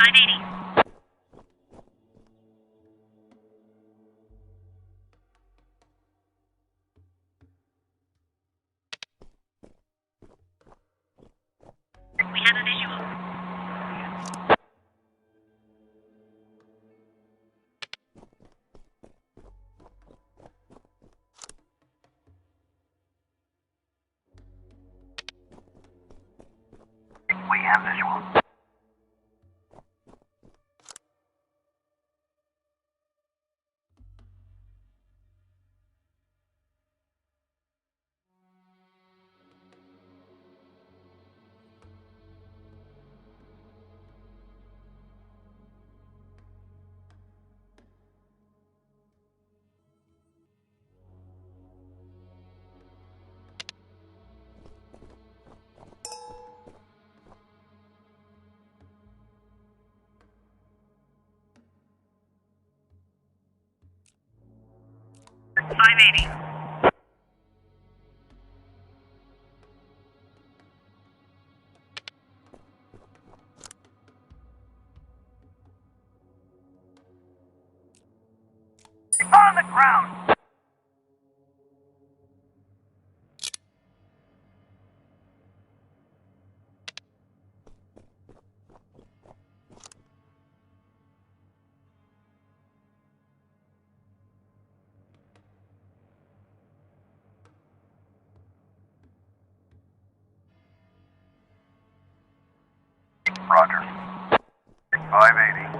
580. We have a visual. We have visual. $580. On the ground. Roger. 580.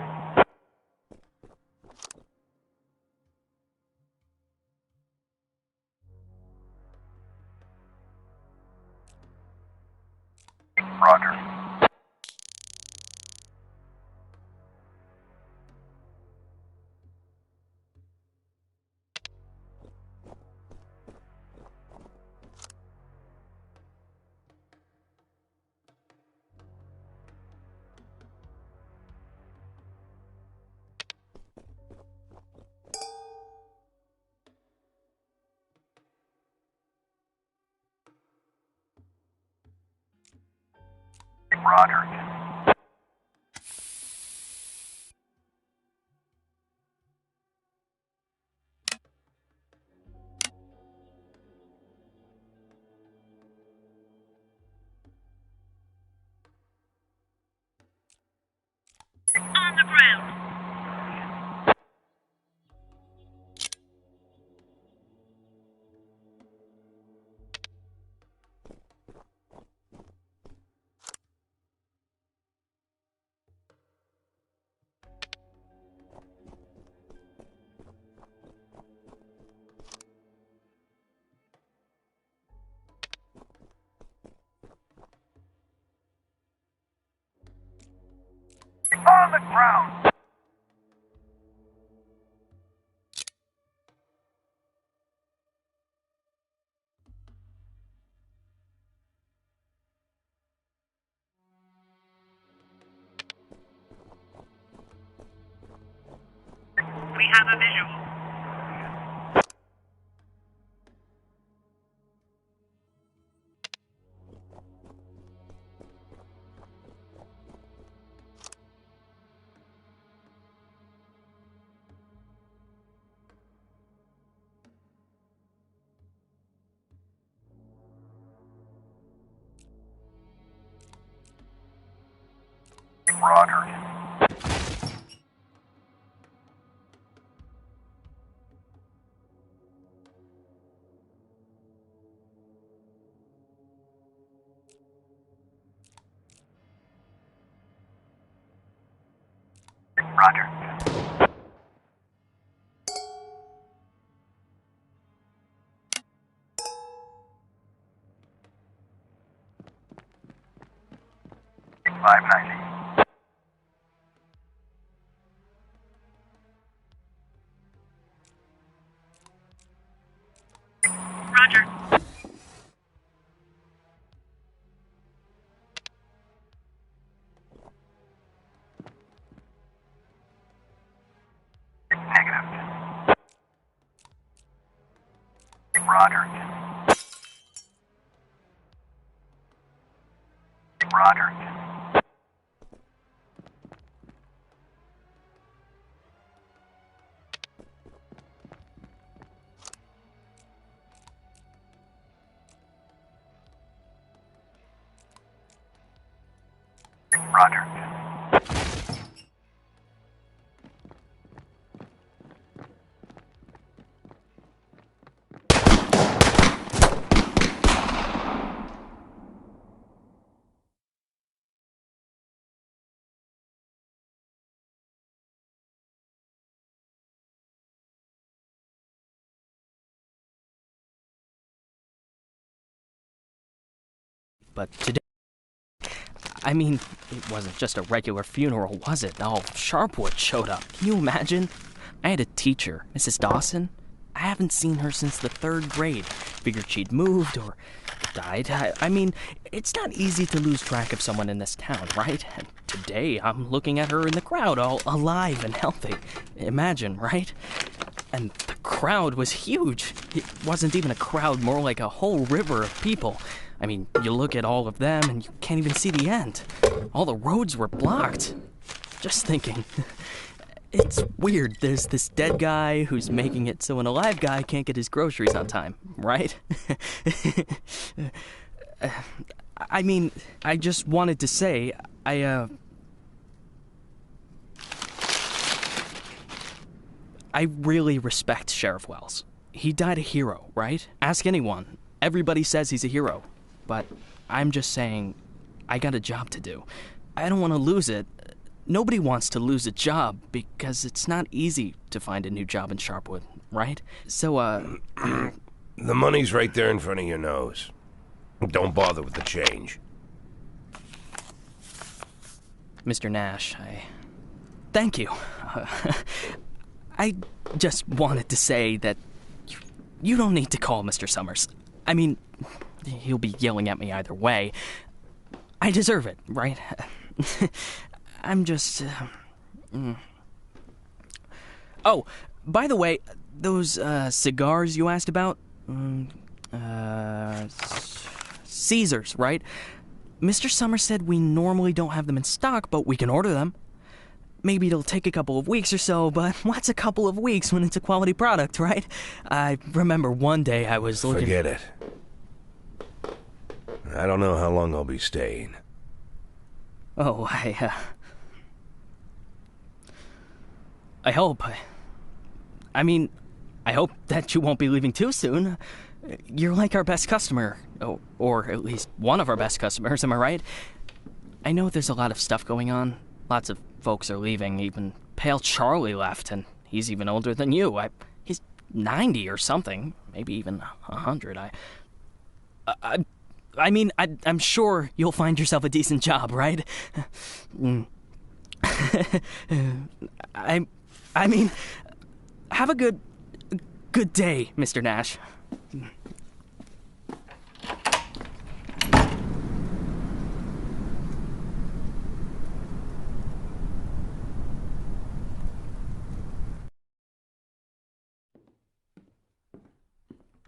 Roger. Roger. On the ground. On the ground. We have a visual. Roger. Roger. $590. Roger. Negative. Roger. Roger. but today... I mean, it wasn't just a regular funeral, was it? All Sharpwood showed up. Can you imagine? I had a teacher, Mrs. Dawson. I haven't seen her since the 3rd grade. Figured she'd moved or died. I mean, it's not easy to lose track of someone in this town, right? And today, I'm looking at her in the crowd, all alive and healthy. Imagine, right? And the crowd was huge. It wasn't even a crowd, more like a whole river of people. I mean, you look at all of them and you can't even see the end. All the roads were blocked. Just thinking... It's weird. There's this dead guy who's making it so an alive guy can't get his groceries on time, right? I mean, I just wanted to say, I really respect Sheriff Wells. He died a hero, right? Ask anyone. Everybody says he's a hero. But I'm just saying, I got a job to do. I don't want to lose it. Nobody wants to lose a job because it's not easy to find a new job in Sharpwood, right? So, The money's right there in front of your nose. Don't bother with the change. Mr. Nash, thank you. I just wanted to say that you don't need to call Mr. Summers. I mean, he'll be yelling at me either way. I deserve it, right? I'm just... Oh, by the way, those cigars you asked about? Caesars, right? Mr. Summers said we normally don't have them in stock, but we can order them. Maybe it'll take a couple of weeks or so, but what's a couple of weeks when it's a quality product, right? I remember one day I was looking... Forget it. I don't know how long I'll be staying. Oh, I hope. I mean, I hope that you won't be leaving too soon. You're like our best customer, or at least one of our best customers, am I right? I know there's a lot of stuff going on. Lots of folks are leaving. Even Pale Charlie left, and he's even older than you. He's 90 or something, maybe even 100. I mean, I'm sure you'll find yourself a decent job, right? I mean, have a good day, Mr. Nash.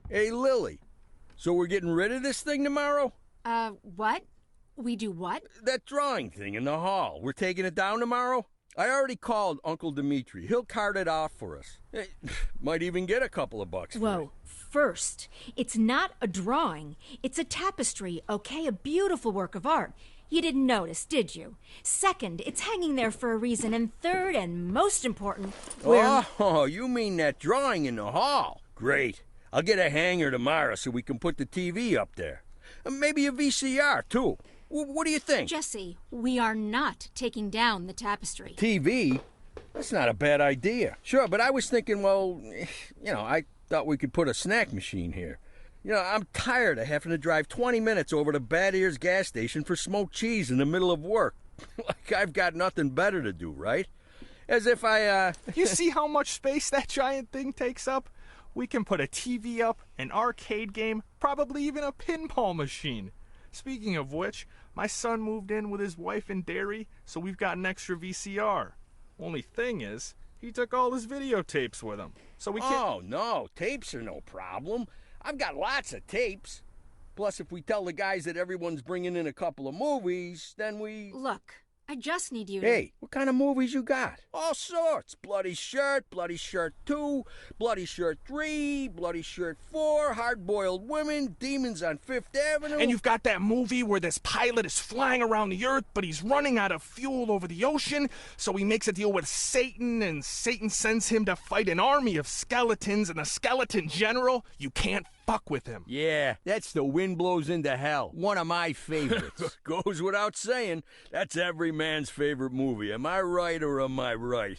Hey, Lilly. So we're getting rid of this thing tomorrow? What? We do what? That drawing thing in the hall. We're taking it down tomorrow? I already called Uncle Dimitri. He'll cart it off for us. Might even get a couple of bucks for Whoa. it. First, it's not a drawing. It's a tapestry, okay? A beautiful work of art. You didn't notice, did you? Second, it's hanging there for a reason. And third, and most important, Oh, you mean that drawing in the hall? Great. I'll get a hanger tomorrow so we can put the TV up there. Maybe a VCR, too. What do you think? Jesse, we are not taking down the tapestry. TV? That's not a bad idea. Sure, but I was thinking, well, I thought we could put a snack machine here. I'm tired of having to drive 20 minutes over to Bad Ears gas station for smoked cheese in the middle of work. Like I've got nothing better to do, right? As if You see how much space that giant thing takes up? We can put a TV up, an arcade game, probably even a pinball machine. Speaking of which, my son moved in with his wife and dairy, so we've got an extra VCR. Only thing is, he took all his videotapes with him, so we can't... Oh, no, tapes are no problem. I've got lots of tapes. Plus, if we tell the guys that everyone's bringing in a couple of movies, then we... Look, I just need you to... Hey, what kind of movies you got? All sorts. Bloody Shirt 2, Bloody Shirt 3, Bloody Shirt 4, Hard-Boiled Women, Demons on Fifth Avenue. And you've got that movie where this pilot is flying around the earth, but he's running out of fuel over the ocean, so he makes a deal with Satan, and Satan sends him to fight an army of skeletons, and the skeleton general, you can't fuck with him. Yeah, that's The Wind Blows into Hell. One of my favorites. Goes without saying, that's every man's favorite movie. Am I right or am I right?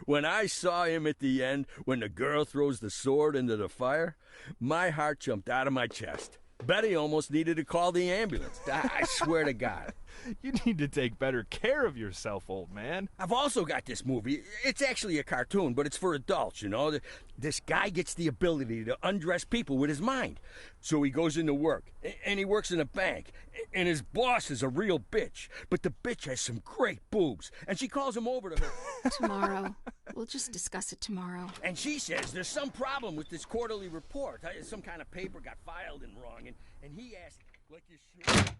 When I saw him at the end, when the girl throws the sword into the fire, my heart jumped out of my chest. Betty almost needed to call the ambulance. I swear to God. You need to take better care of yourself, old man. I've also got this movie. It's actually a cartoon, but it's for adults, you know. This guy gets the ability to undress people with his mind. So he goes into work, and he works in a bank, and his boss is a real bitch. But the bitch has some great boobs, and she calls him over to her. Tomorrow. We'll just discuss it tomorrow. And she says there's some problem with this quarterly report. Some kind of paper got filed in wrong, and he asked, like you should...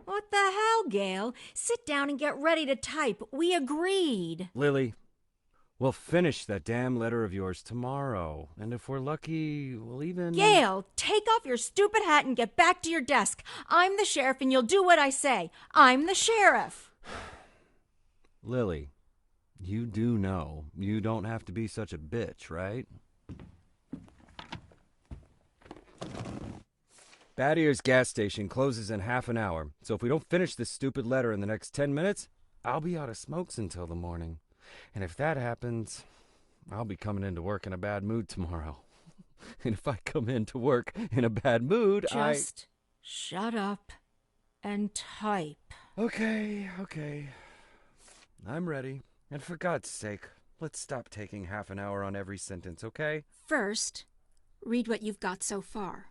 What the hell, Gail? Sit down and get ready to type. We agreed. Lily, we'll finish that damn letter of yours tomorrow. And if we're lucky, we'll even... Gail, take off your stupid hat and get back to your desk. I'm the sheriff and you'll do what I say. I'm the sheriff. Lily, you do know you don't have to be such a bitch, right? Bad Ears gas station closes in half an hour, so if we don't finish this stupid letter in the next 10 minutes, I'll be out of smokes until the morning. And if that happens, I'll be coming into work in a bad mood tomorrow. And if I come into work in a bad mood, Just shut up and type. Okay. I'm ready. And for God's sake, let's stop taking half an hour on every sentence, okay? First, read what you've got so far.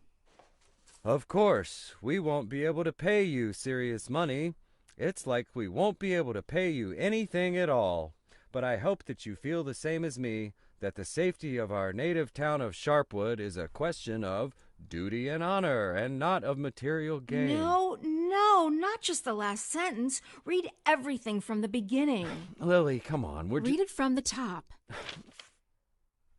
Of course, we won't be able to pay you serious money. It's like we won't be able to pay you anything at all. But I hope that you feel the same as me, that the safety of our native town of Sharpwood is a question of duty and honor, and not of material gain. No, not just the last sentence. Read everything from the beginning. Lily, come on. Read it from the top.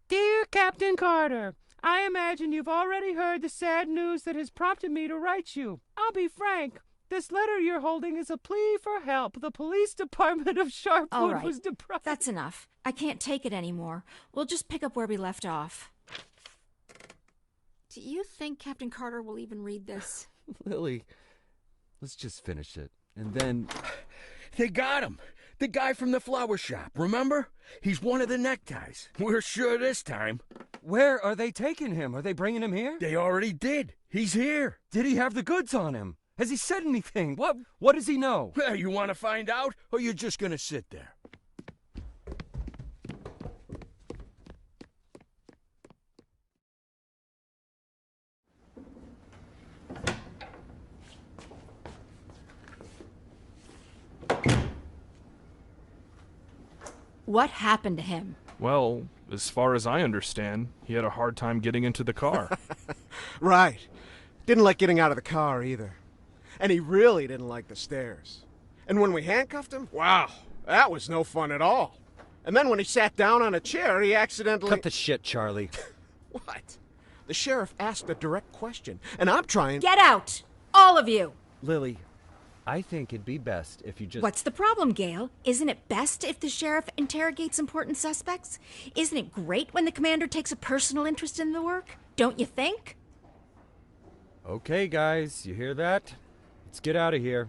Dear Captain Carter, I imagine you've already heard the sad news that has prompted me to write you. I'll be frank. This letter you're holding is a plea for help. The police department of Sharpwood All right, was deprived. that's enough. I can't take it anymore. We'll just pick up where we left off. Do you think Captain Carter will even read this? Lily, let's just finish it. And then... They got him. The guy from the flower shop, remember? He's one of the neckties. We're sure this time. Where are they taking him? Are they bringing him here? They already did. He's here. Did he have the goods on him? Has he said anything? What does he know? Well, you want to find out, or you're just going to sit there? What happened to him? Well, as far as I understand, he had a hard time getting into the car. Right. Didn't like getting out of the car either. And he really didn't like the stairs. And when we handcuffed him, wow, that was no fun at all. And then when he sat down on a chair, he accidentally... Cut the shit, Charlie. What? The sheriff asked a direct question, and I'm trying... Get out! All of you! Lily, I think it'd be best if you just... What's the problem, Gail? Isn't it best if the sheriff interrogates important suspects? Isn't it great when the commander takes a personal interest in the work? Don't you think? Okay, guys, you hear that? Let's get out of here.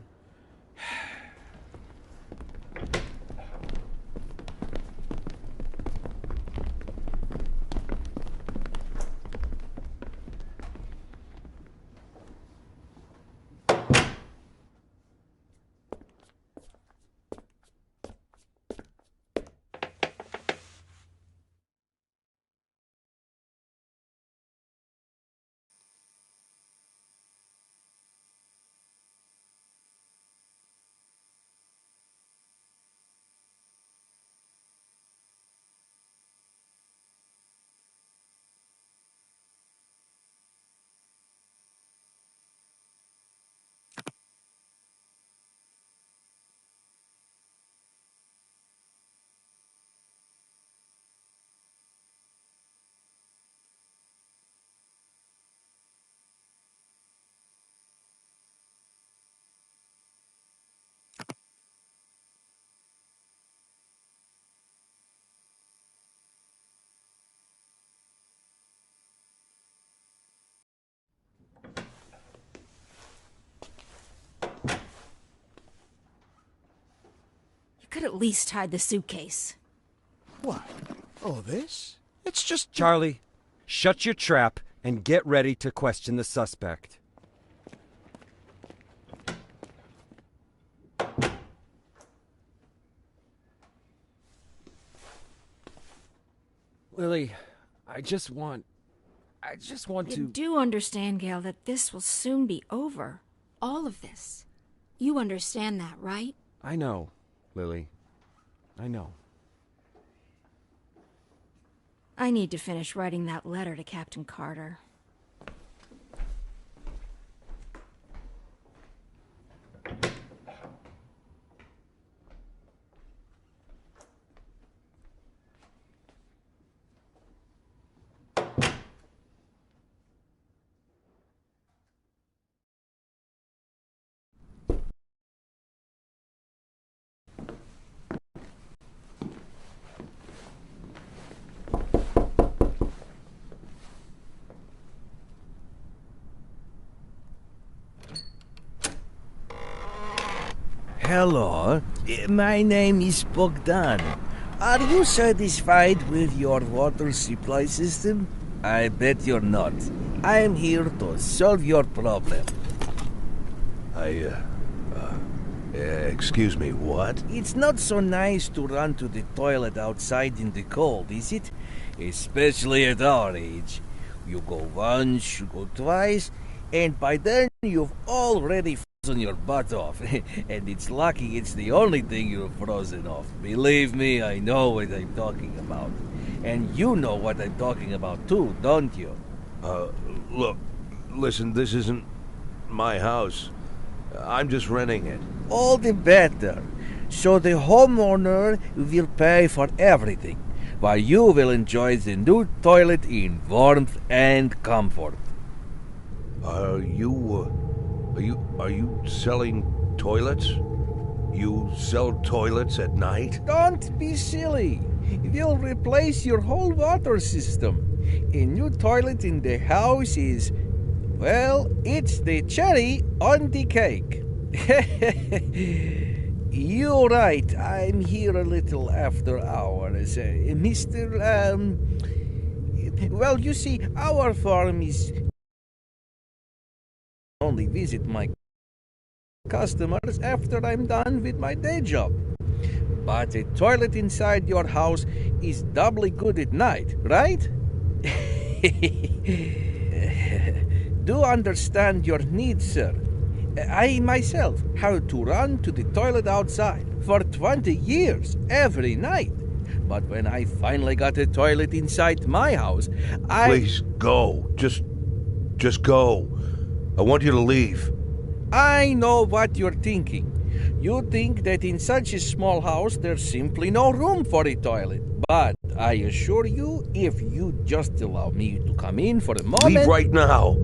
Could at least hide the suitcase. What? Oh, this? It's just... Charlie, shut your trap and get ready to question the suspect. Lily, I just want You to... do understand, Gail, that this will soon be over. All of this. You understand that, right? I know, Lily. I know. I need to finish writing that letter to Captain Carter. Hello, my name is Bogdan. Are you satisfied with your water supply system? I bet you're not. I am here to solve your problem. Excuse me, what? It's not so nice to run to the toilet outside in the cold, is it? Especially at our age. You go once, you go twice, and by then you've already frozen your butt off. And it's lucky it's the only thing you've frozen off. Believe me, I know what I'm talking about. And you know what I'm talking about too, don't you? Look, listen, this isn't my house. I'm just renting it. All the better. So the homeowner will pay for everything, while you will enjoy the new toilet in warmth and comfort. Are you selling toilets? You sell toilets at night? Don't be silly. We'll replace your whole water system. A new toilet in the house is, well, it's the cherry on the cake. You're right. I'm here a little after hours. Mr. Well, you see, our farm is... only visit my customers after I'm done with my day job. But a toilet inside your house is doubly good at night, right? Do understand your needs, sir. I myself had to run to the toilet outside for 20 years every night. But when I finally got a toilet inside my house, Please go. Just go. I want you to leave. I know what you're thinking. You think that in such a small house there's simply no room for a toilet. But I assure you, if you just allow me to come in for a moment... Leave right now.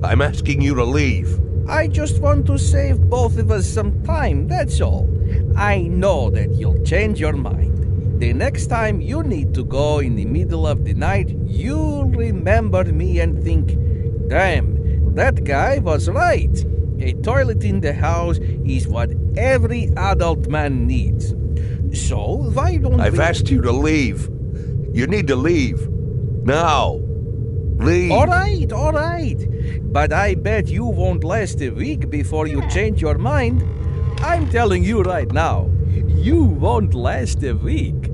I'm asking you to leave. I just want to save both of us some time, that's all. I know that you'll change your mind. The next time you need to go in the middle of the night, you'll remember me and think, damn, that guy was right. A toilet in the house is what every adult man needs. So, why don't I've asked you to leave. You need to leave. Now. Leave. All right. But I bet you won't last a week before you change your mind. I'm telling you right now, you won't last a week.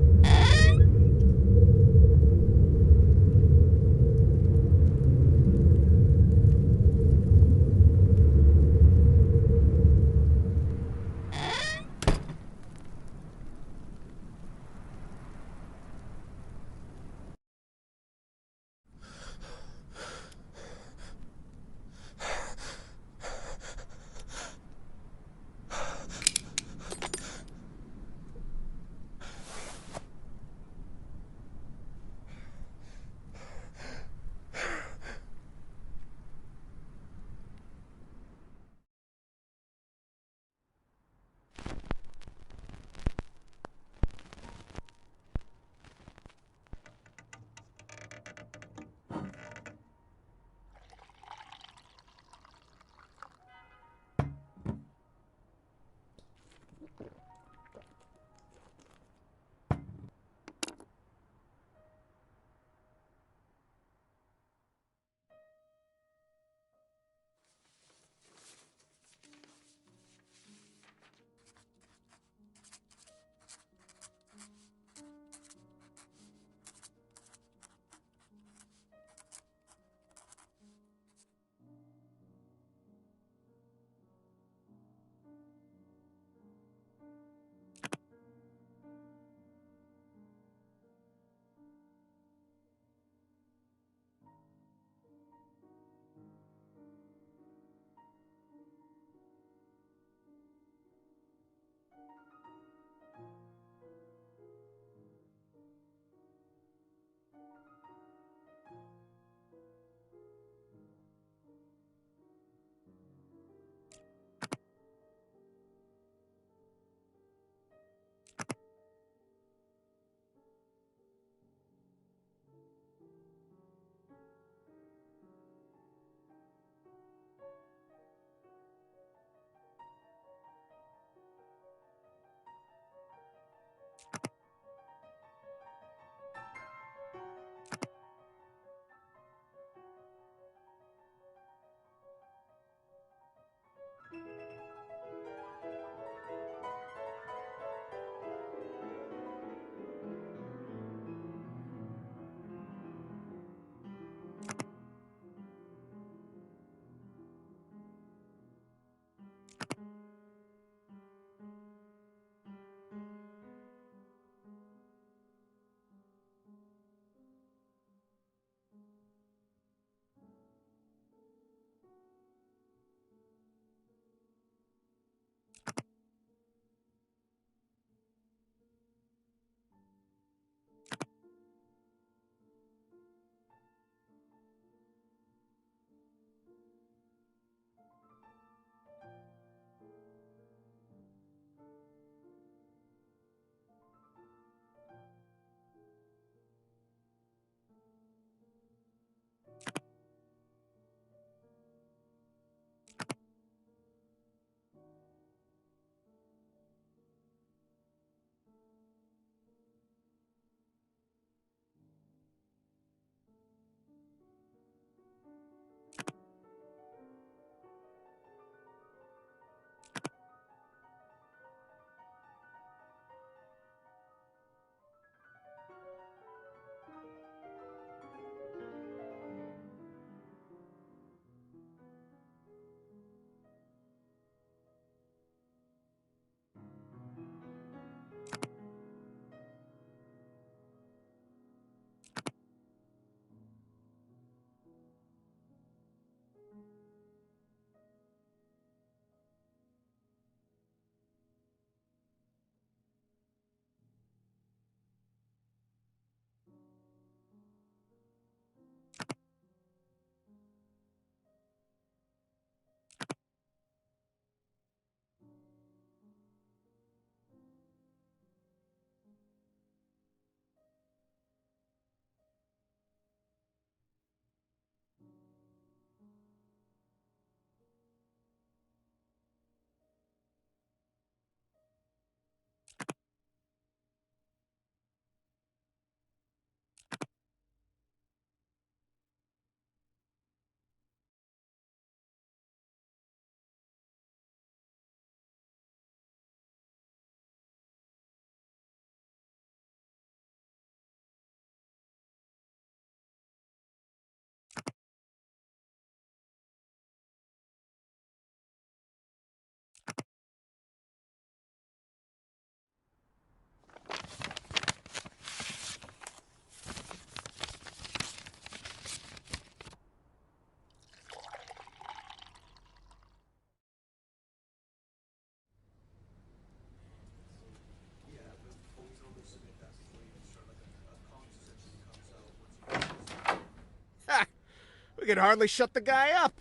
could hardly shut the guy up.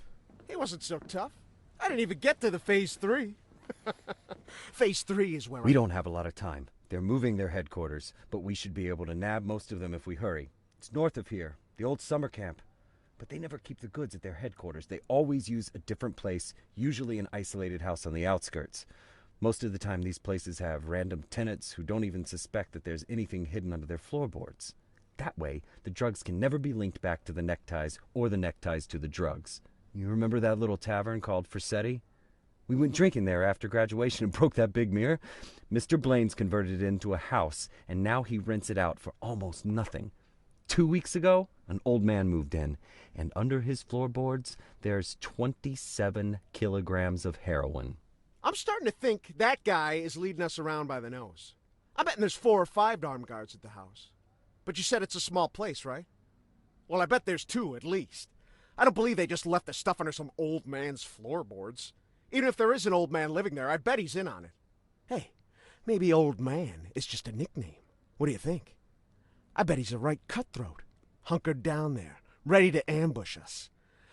He wasn't so tough. I didn't even get to the Phase 3. Phase 3 is where We don't have a lot of time. They're moving their headquarters, but we should be able to nab most of them if we hurry. It's north of here, the old summer camp. But they never keep the goods at their headquarters. They always use a different place, usually an isolated house on the outskirts. Most of the time, these places have random tenants who don't even suspect that there's anything hidden under their floorboards. That way, the drugs can never be linked back to the neckties or the neckties to the drugs. You remember that little tavern called Forsetti? We went drinking there after graduation and broke that big mirror. Mr. Blaine's converted it into a house, and now he rents it out for almost nothing. 2 weeks ago, an old man moved in, and under his floorboards, there's 27 kilograms of heroin. I'm starting to think that guy is leading us around by the nose. I bet there's 4 or 5 armed guards at the house. But you said it's a small place, right? Well, I bet there's 2 at least. I don't believe they just left the stuff under some old man's floorboards. Even if there is an old man living there, I bet he's in on it. Hey, maybe old man is just a nickname. What do you think? I bet he's a right cutthroat, hunkered down there, ready to ambush us.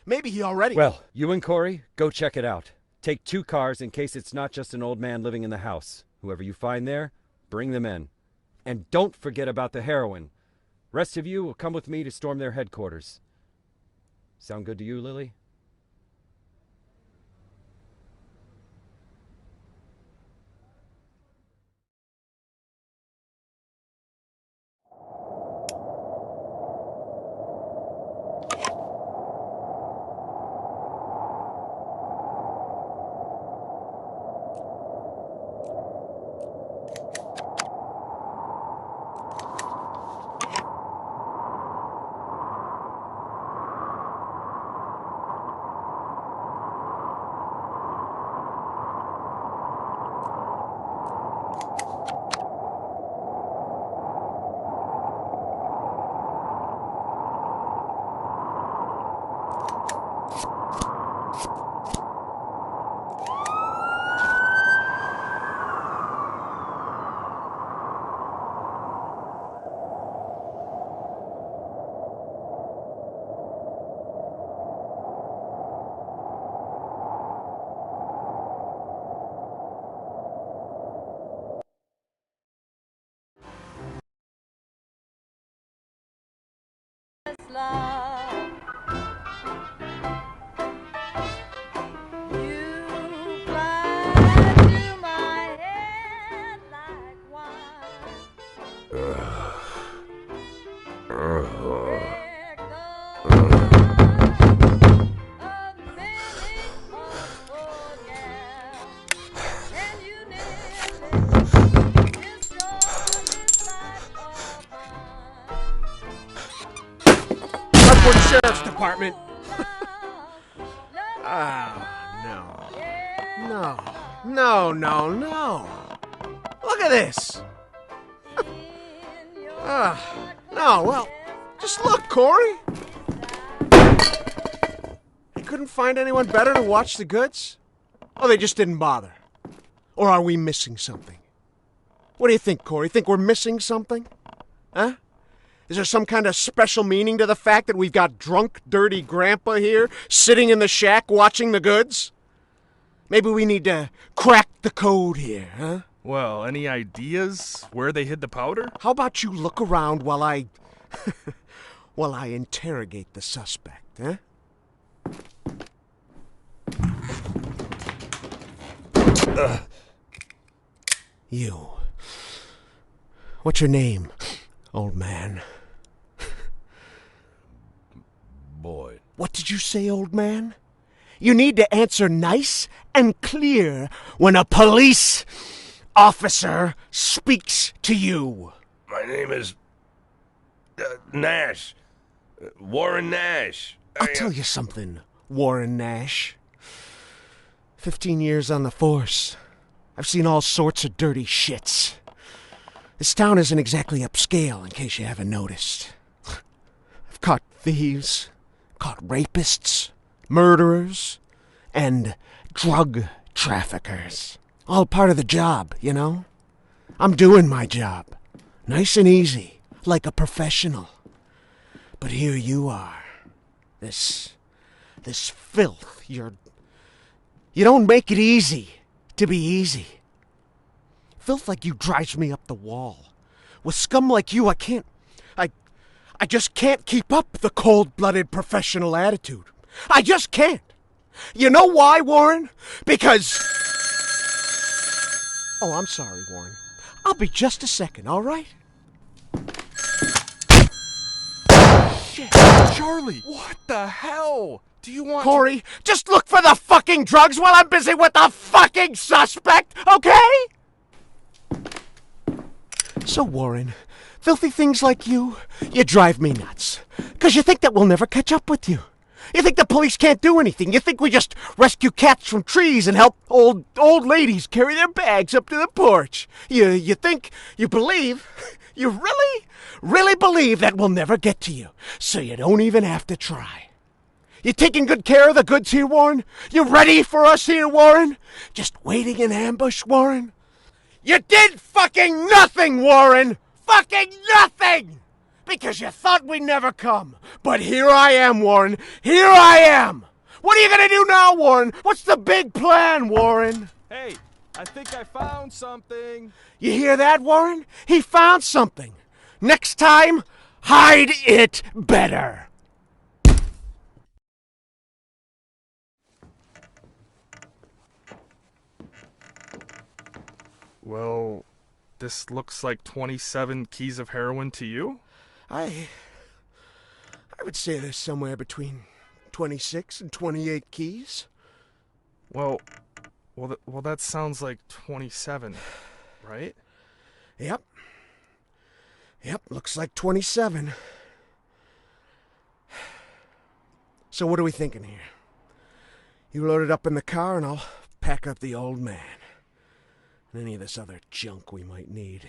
Maybe he already... Well, you and Corey, go check it out. Take 2 cars in case it's not just an old man living in the house. Whoever you find there, bring them in. And don't forget about the heroin. Rest of you will come with me to storm their headquarters. Sound good to you, Lilly? Sheriff's Department. No. Look at this. No, well, just look, Corey. They couldn't find anyone better to watch the goods? Oh, they just didn't bother. Or are we missing something? What do you think, Corey? Think we're missing something? Huh? Is there some kind of special meaning to the fact that we've got drunk, dirty grandpa here, sitting in the shack watching the goods? Maybe we need to crack the code here, huh? Well, any ideas where they hid the powder? How about you look around while I... while I interrogate the suspect, huh? You. What's your name, old man? Boyd. What did you say, old man? You need to answer nice and clear when a police officer speaks to you. My name is... Nash. Warren Nash. I'll tell you something, Warren Nash. 15 years on the force. I've seen all sorts of dirty shits. This town isn't exactly upscale, in case you haven't noticed. I've caught thieves, caught rapists, murderers, and drug traffickers. All part of the job, you know? I'm doing my job. Nice and easy, like a professional. But here you are. This this filth. You don't make it easy to be easy. Filth like you drives me up the wall. With scum like you, I just can't keep up the cold-blooded professional attitude. I just can't. You know why, Warren? Because... Oh, I'm sorry, Warren. I'll be just a second, all right? Shit, Charlie! What the hell? Do you want Corey, just look for the fucking drugs while I'm busy with the fucking suspect, okay? So, Warren, filthy things like you drive me nuts. 'Cause you think that we'll never catch up with you. You think the police can't do anything. You think we just rescue cats from trees and help old ladies carry their bags up to the porch. You think, you believe, you really believe that we'll never get to you. So you don't even have to try. You taking good care of the goods here, Warren? You ready for us here, Warren? Just waiting in ambush, Warren? You did fucking nothing, Warren! Fucking nothing! Because you thought we'd never come. But here I am, Warren. Here I am! What are you gonna do now, Warren? What's the big plan, Warren? Hey, I think I found something. You hear that, Warren? He found something. Next time, hide it better. Well, this looks like 27 keys of heroin to you? I would say there's somewhere between 26 and 28 keys. Well, that sounds like 27, right? Yep, looks like 27. So what are we thinking here? You load it up in the car and I'll pack up the old man. And any of this other junk we might need.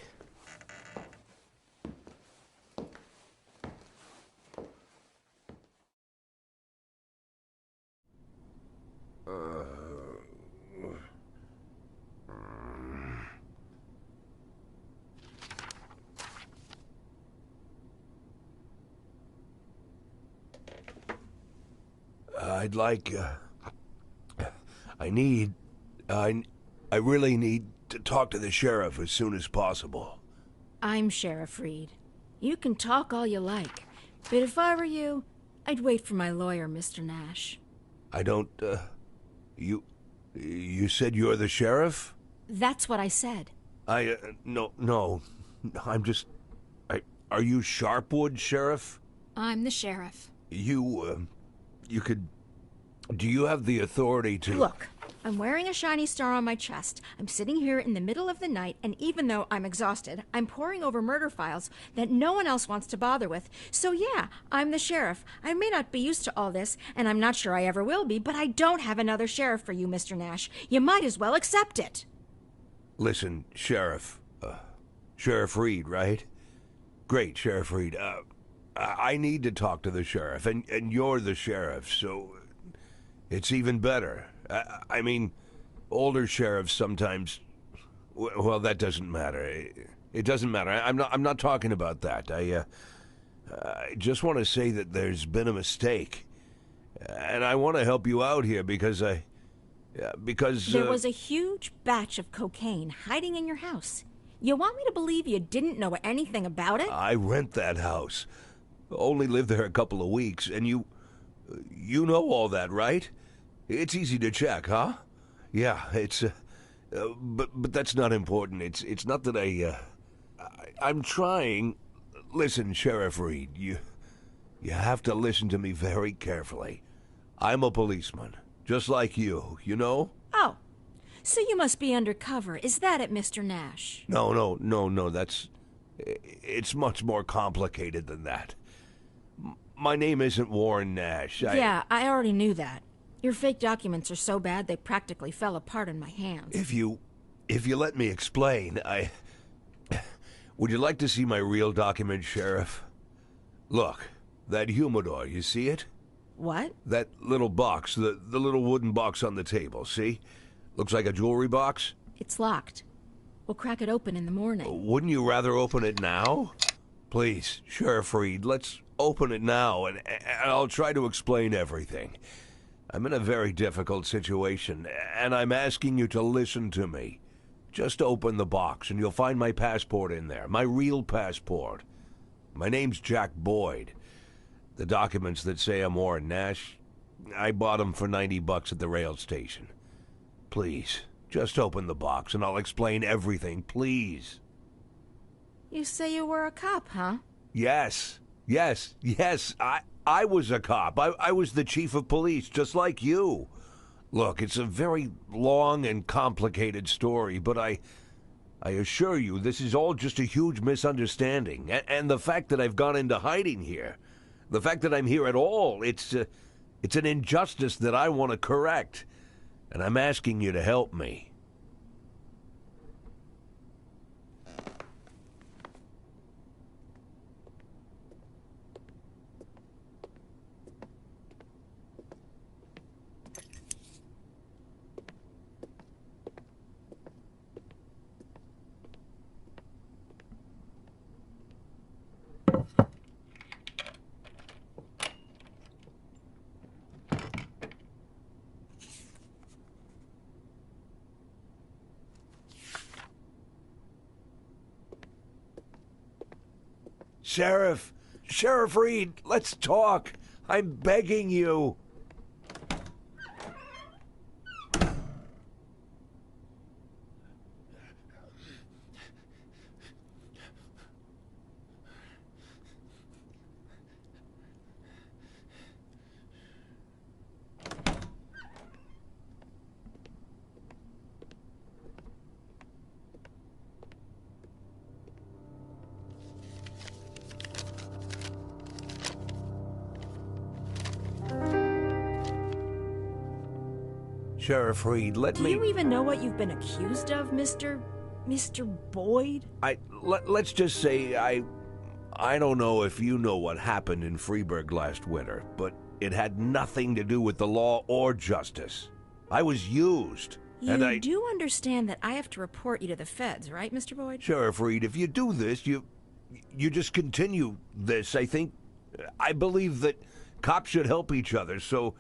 I'd like, I really need to talk to the sheriff as soon as possible. I'm Sheriff Reed. You can talk all you like, but if I were you, I'd wait for my lawyer, Mr. Nash. I don't, you said you're the sheriff? That's what I said. No, I'm just, are you Sharpwood, Sheriff? I'm the sheriff. Do you have the authority to... Look, I'm wearing a shiny star on my chest. I'm sitting here in the middle of the night, and even though I'm exhausted, I'm poring over murder files that no one else wants to bother with. So yeah, I'm the sheriff. I may not be used to all this, and I'm not sure I ever will be, but I don't have another sheriff for you, Mr. Nash. You might as well accept it. Listen, Sheriff. Sheriff Reed, right? Great, Sheriff Reed. I need to talk to the sheriff, and you're the sheriff, so it's even better. I mean, older sheriffs sometimes... Well, that doesn't matter. It doesn't matter. I'm not talking about that. I just want to say that there's been a mistake. And I want to help you out here because There was a huge batch of cocaine hiding in your house. You want me to believe you didn't know anything about it? I rent that house. Only lived there a couple of weeks, and you know all that, right? It's easy to check, huh? Yeah, it's, but that's not important. It's not that I'm trying. Listen, Sheriff Reed, you have to listen to me very carefully. I'm a policeman, just like you know? Oh, so you must be undercover. Is that it, Mr. Nash? No, it's much more complicated than that. My name isn't Warren Nash. Yeah, I already knew that. Your fake documents are so bad they practically fell apart in my hands. If you let me explain, would you like to see my real document, Sheriff? Look, that humidor, you see it? What? That little box, the little wooden box on the table, see? Looks like a jewelry box? It's locked. We'll crack it open in the morning. Wouldn't you rather open it now? Please, Sheriff Reed, let's open it now, and I'll try to explain everything. I'm in a very difficult situation, and I'm asking you to listen to me. Just open the box, and you'll find my passport in there. My real passport. My name's Jack Boyd. The documents that say I'm Warren Nash, I bought them for $90 at the rail station. Please, just open the box, and I'll explain everything, please. You say you were a cop, huh? Yes. I was a cop. I was the chief of police, just like you. Look, it's a very long and complicated story, but I assure you this is all just a huge misunderstanding. And the fact that I've gone into hiding here, the fact that I'm here at all, it's an injustice that I want to correct. And I'm asking you to help me. Sheriff Reed, let's talk. I'm begging you. Sheriff Reed, let me... Do you even know what you've been accused of, Mr. Boyd? Let's just say I don't know if you know what happened in Freeburg last winter, but it had nothing to do with the law or justice. I was used. You do understand that I have to report you to the feds, right, Mr. Boyd? Sheriff Reed, if you do this, you just continue this. I believe that cops should help each other, so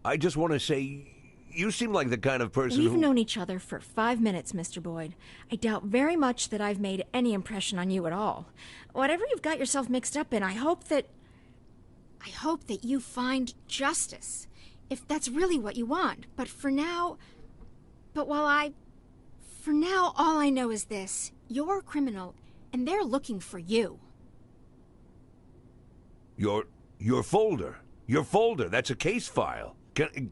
I just want to say... You seem like the kind of person We've known each other for 5 minutes, Mr. Boyd. I doubt very much that I've made any impression on you at all. Whatever you've got yourself mixed up in, I hope that you find justice, if that's really what you want. But for now, all I know is this. You're a criminal, and they're looking for you. Your folder. Your folder. That's a case file.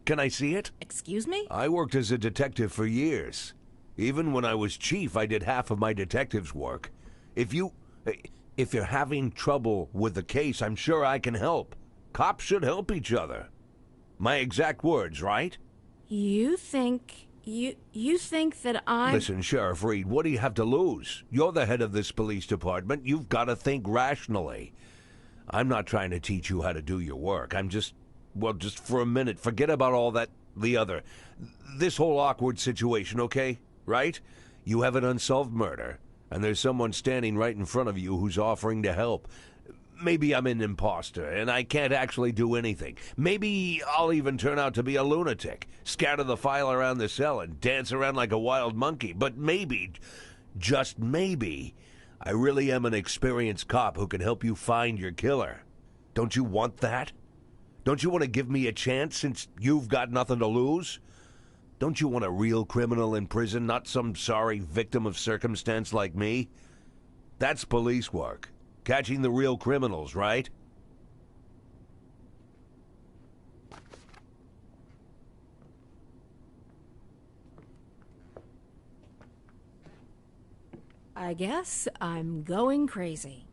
Can I see it? Excuse me? I worked as a detective for years. Even when I was chief, I did half of my detective's work. If you're having trouble with the case, I'm sure I can help. Cops should help each other. My exact words, right? You think that I'm... Listen, Sheriff Reed, what do you have to lose? You're the head of this police department. You've got to think rationally. I'm not trying to teach you how to do your work. I'm just for a minute, forget about all that, this whole awkward situation, okay? Right? You have an unsolved murder, and there's someone standing right in front of you who's offering to help. Maybe I'm an imposter, and I can't actually do anything. Maybe I'll even turn out to be a lunatic, scatter the file around the cell and dance around like a wild monkey. But maybe, just maybe, I really am an experienced cop who can help you find your killer. Don't you want that? Don't you want to give me a chance since you've got nothing to lose? Don't you want a real criminal in prison, not some sorry victim of circumstance like me? That's police work. Catching the real criminals, right? I guess I'm going crazy.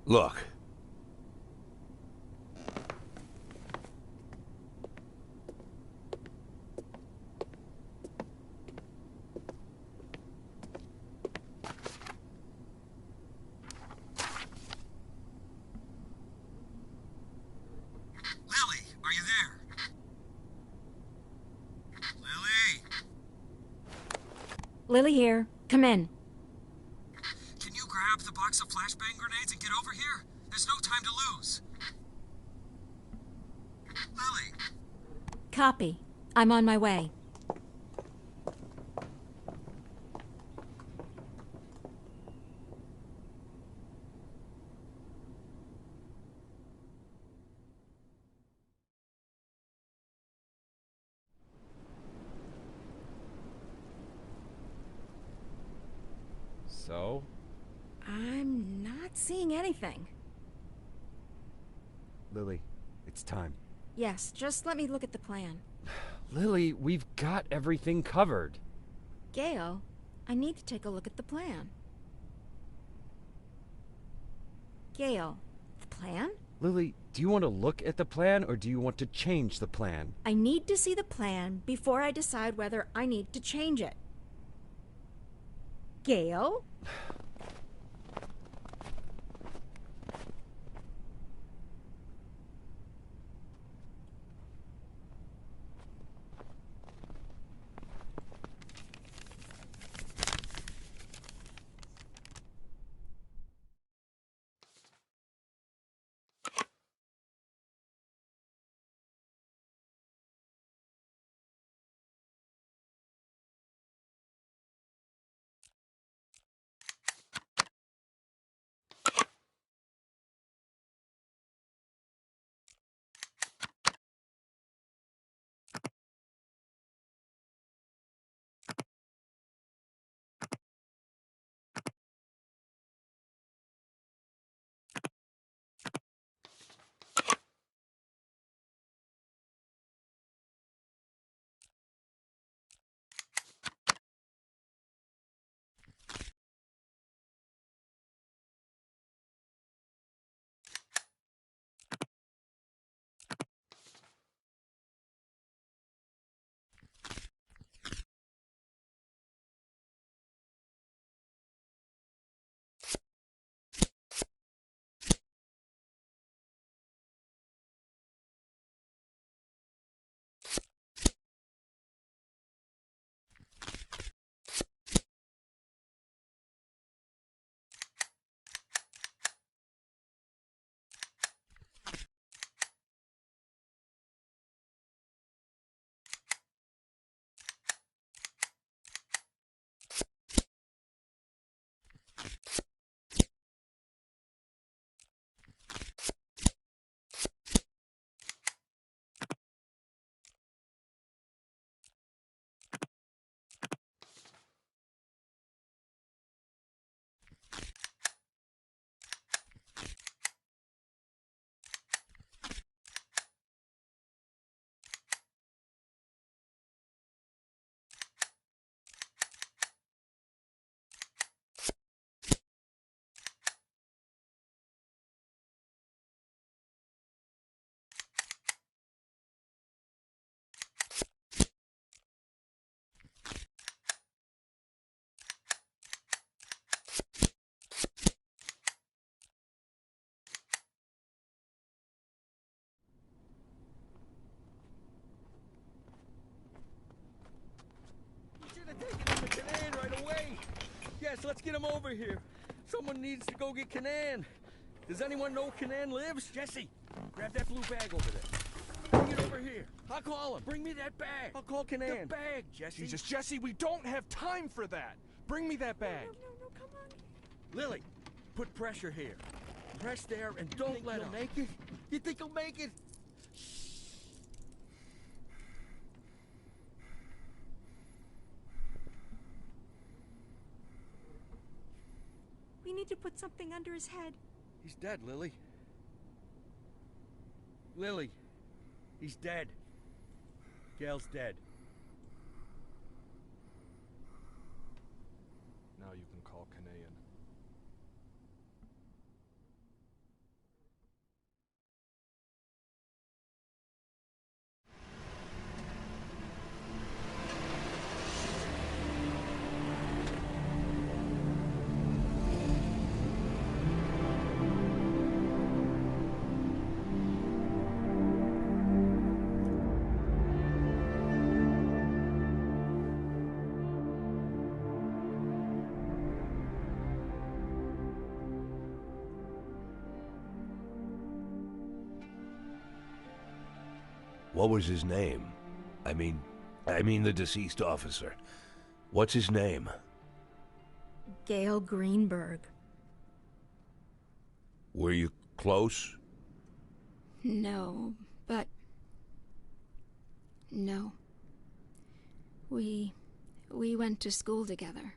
Look. Lilly, are you there? Lilly! Lily here. Come in. Can you grab the box of flashbang grenades and get over here? There's no time to lose. Lilly! Copy. I'm on my way. So? I'm not seeing anything. Lily, it's time. Yes, just let me look at the plan. Lily, we've got everything covered. Gail, I need to take a look at the plan. Gail, the plan? Lily, do you want to look at the plan or do you want to change the plan? I need to see the plan before I decide whether I need to change it. Gail? Canan right away. Yes, let's get him over here. Someone needs to go get Canan. Does anyone know Canan lives? Jesse, grab that blue bag over there. Bring it over here. I'll call him. Bring me that bag. I'll call Canan. The bag, Jesse. Jesus, Jesse, we don't have time for that. Bring me that bag. No, come on. Lily, put pressure here. Press there and don't let him make it. You think he'll make it? We need to put something under his head. He's dead, Lily. Lily, he's dead. Gail's dead. Now you can call Canaan. What was his name? I mean the deceased officer. What's his name? Gail Greenberg. Were you close? No, but... No. We went to school together.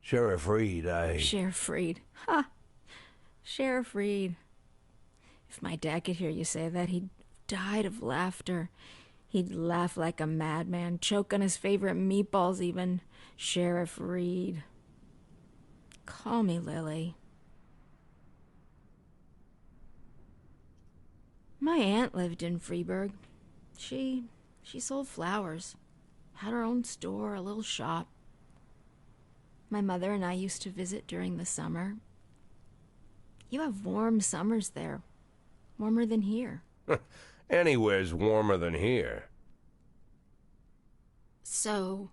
Sheriff Reed, Sheriff Reed. Ha! Sheriff Reed. If my dad could hear you say that, he'd died of laughter. He'd laugh like a madman, choke on his favorite meatballs even. Sheriff Reed. Call me Lily. My aunt lived in Freeburg. She sold flowers. Had her own store, a little shop. My mother and I used to visit during the summer. You have warm summers there. Warmer than here. Anywhere's warmer than here. So,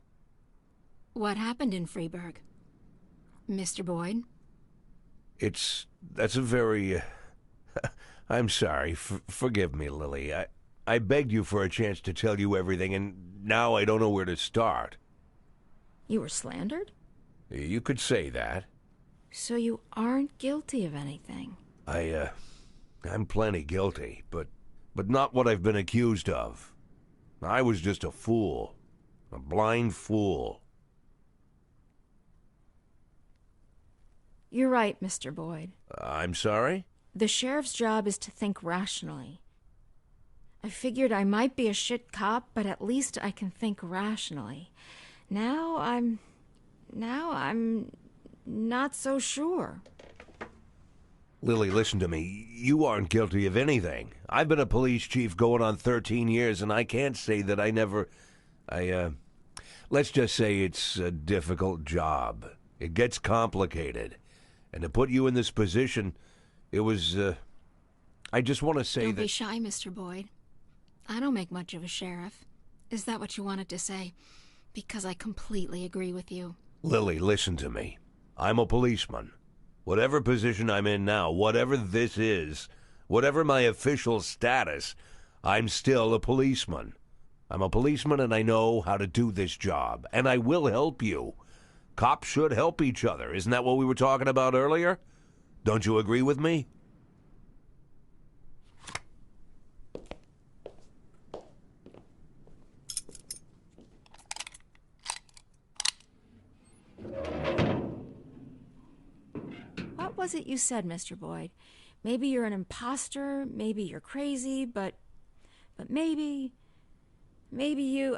what happened in Freeburg, Mr. Boyd? That's a very... I'm sorry. Forgive me, Lily. I begged you for a chance to tell you everything, and now I don't know where to start. You were slandered? You could say that. So you aren't guilty of anything? I'm plenty guilty, but not what I've been accused of. I was just a fool. A blind fool. You're right, Mr. Boyd. I'm sorry? The sheriff's job is to think rationally. I figured I might be a shit cop, but at least I can think rationally. Now I'm not so sure. Lily, listen to me. You aren't guilty of anything. I've been a police chief going on 13 years, and I can't say that I never... let's just say it's a difficult job. It gets complicated. And to put you in this position, it was, I just want to say Don't that... be shy, Mr. Boyd. I don't make much of a sheriff. Is that what you wanted to say? Because I completely agree with you. Lily, listen to me. I'm a policeman. Whatever position I'm in now, whatever this is, whatever my official status, I'm still a policeman. I'm a policeman and I know how to do this job. And I will help you. Cops should help each other. Isn't that what we were talking about earlier? Don't you agree with me? What was it you said, Mr. Boyd? Maybe you're an imposter, maybe you're crazy, but maybe you...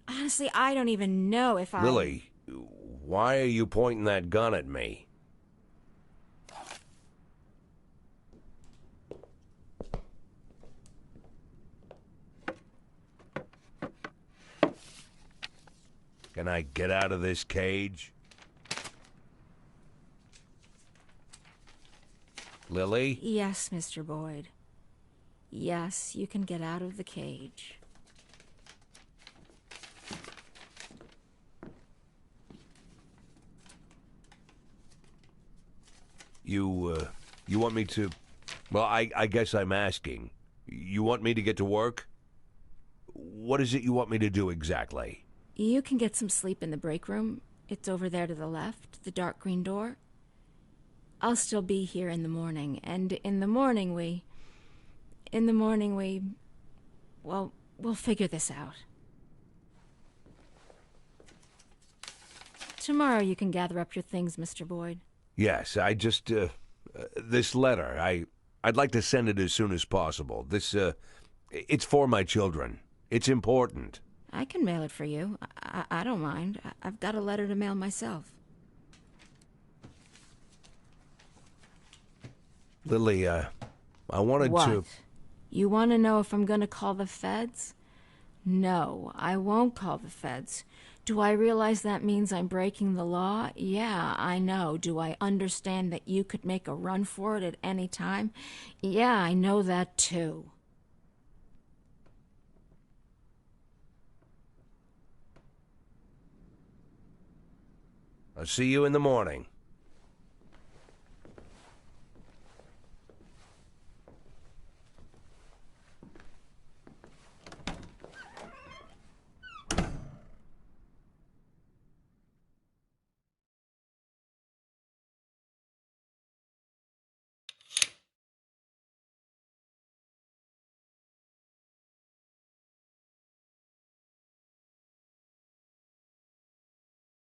honestly, I don't even know if I... Lily, why are you pointing that gun at me? Can I get out of this cage? Lily? Yes, Mr. Boyd. Yes, you can get out of the cage. You want me to... Well, I guess I'm asking. You want me to get to work? What is it you want me to do exactly? You can get some sleep in the break room. It's over there to the left, the dark green door. I'll still be here in the morning, and in the morning we... Well, we'll figure this out. Tomorrow you can gather up your things, Mr. Boyd. Yes, I just... this letter, I'd like to send it as soon as possible. This, it's for my children. It's important. I can mail it for you. I don't mind. I've got a letter to mail myself. Lily, I wanted What? to... You want to know if I'm going to call the feds? No, I won't call the feds. Do I realize that means I'm breaking the law? Yeah, I know. Do I understand that you could make a run for it at any time? Yeah, I know that too. I'll see you in the morning.